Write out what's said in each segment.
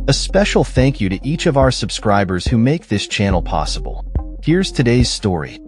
A special thank you to each of our subscribers who make this channel possible. Here's today's story.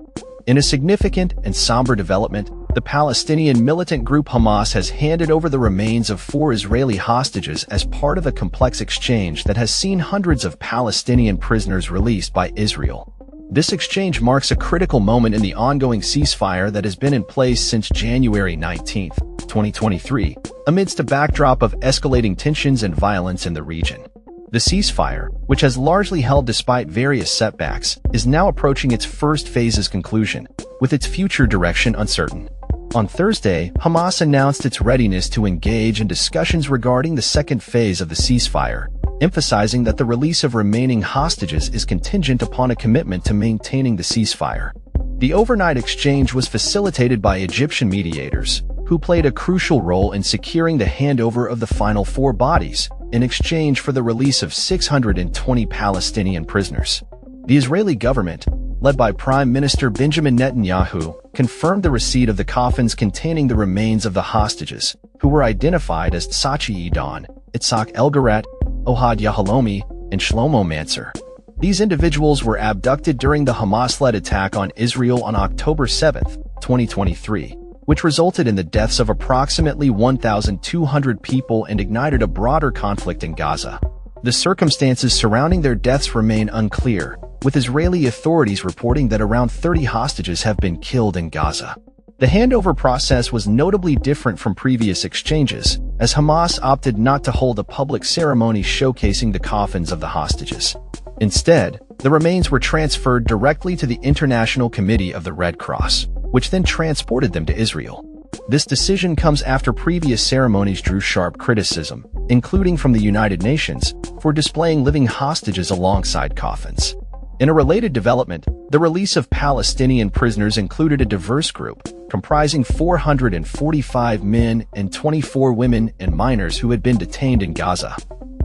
In a significant and somber development, the Palestinian militant group Hamas has handed over the remains of 4 Israeli hostages as part of a complex exchange that has seen hundreds of Palestinian prisoners released by Israel. This exchange marks a critical moment in the ongoing ceasefire that has been in place since January 19, 2023, amidst a backdrop of escalating tensions and violence in the region. The ceasefire, which has largely held despite various setbacks, is now approaching its first phase's conclusion, with its future direction uncertain. On Thursday, Hamas announced its readiness to engage in discussions regarding the second phase of the ceasefire, emphasizing that the release of remaining hostages is contingent upon a commitment to maintaining the ceasefire. The overnight exchange was facilitated by Egyptian mediators, who played a crucial role in securing the handover of the final 4 bodies, in exchange for the release of 620 Palestinian prisoners. The Israeli government, led by Prime Minister Benjamin Netanyahu, confirmed the receipt of the coffins containing the remains of the hostages, who were identified as Tsachi Edan, Itzhak Elgarat, Ohad Yahalomi, and Shlomo Mansour. These individuals were abducted during the Hamas-led attack on Israel on October 7, 2023. Which resulted in the deaths of approximately 1,200 people and ignited a broader conflict in Gaza. The circumstances surrounding their deaths remain unclear, with Israeli authorities reporting that around 30 hostages have been killed in Gaza. The handover process was notably different from previous exchanges, as Hamas opted not to hold a public ceremony showcasing the coffins of the hostages. Instead, the remains were transferred directly to the International Committee of the Red Cross, which then transported them to Israel. This decision comes after previous ceremonies drew sharp criticism, including from the United Nations, for displaying living hostages alongside coffins. In a related development, the release of Palestinian prisoners included a diverse group, comprising 445 men and 24 women and minors who had been detained in Gaza,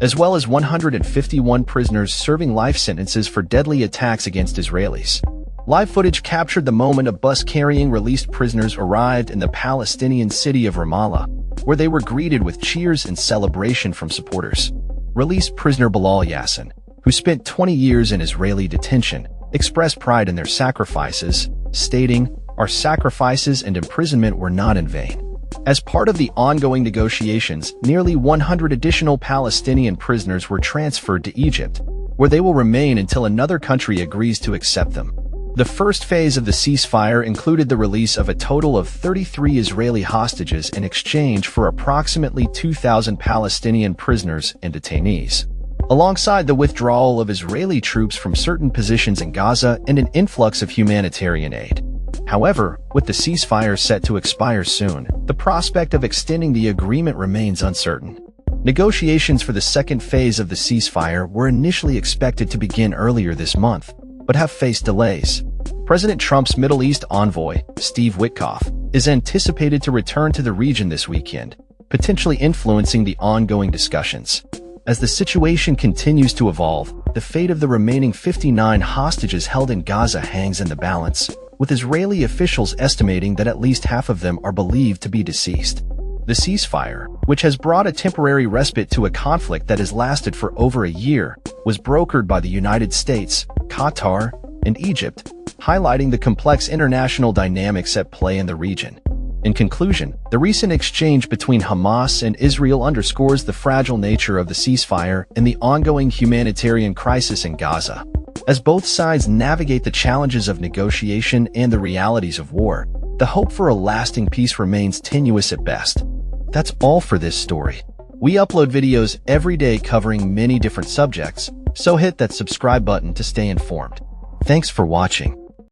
as well as 151 prisoners serving life sentences for deadly attacks against Israelis. Live footage captured the moment a bus carrying released prisoners arrived in the Palestinian city of Ramallah, where they were greeted with cheers and celebration from supporters. Released prisoner Bilal Yassin, who spent 20 years in Israeli detention, expressed pride in their sacrifices, stating, "Our sacrifices and imprisonment were not in vain." As part of the ongoing negotiations, nearly 100 additional Palestinian prisoners were transferred to Egypt, where they will remain until another country agrees to accept them. The first phase of the ceasefire included the release of a total of 33 Israeli hostages in exchange for approximately 2,000 Palestinian prisoners and detainees, alongside the withdrawal of Israeli troops from certain positions in Gaza and an influx of humanitarian aid. However, with the ceasefire set to expire soon, the prospect of extending the agreement remains uncertain. Negotiations for the second phase of the ceasefire were initially expected to begin earlier this month, but have faced delays. President Trump's Middle East envoy, Steve Witkoff, is anticipated to return to the region this weekend, potentially influencing the ongoing discussions. As the situation continues to evolve, the fate of the remaining 59 hostages held in Gaza hangs in the balance, with Israeli officials estimating that at least half of them are believed to be deceased. The ceasefire, which has brought a temporary respite to a conflict that has lasted for over a year, was brokered by the United States, Qatar, and Egypt, highlighting the complex international dynamics at play in the region. In conclusion, the recent exchange between Hamas and Israel underscores the fragile nature of the ceasefire and the ongoing humanitarian crisis in Gaza. As both sides navigate the challenges of negotiation and the realities of war, the hope for a lasting peace remains tenuous at best. That's all for this story. We upload videos every day covering many different subjects, so hit that subscribe button to stay informed. Thanks for watching.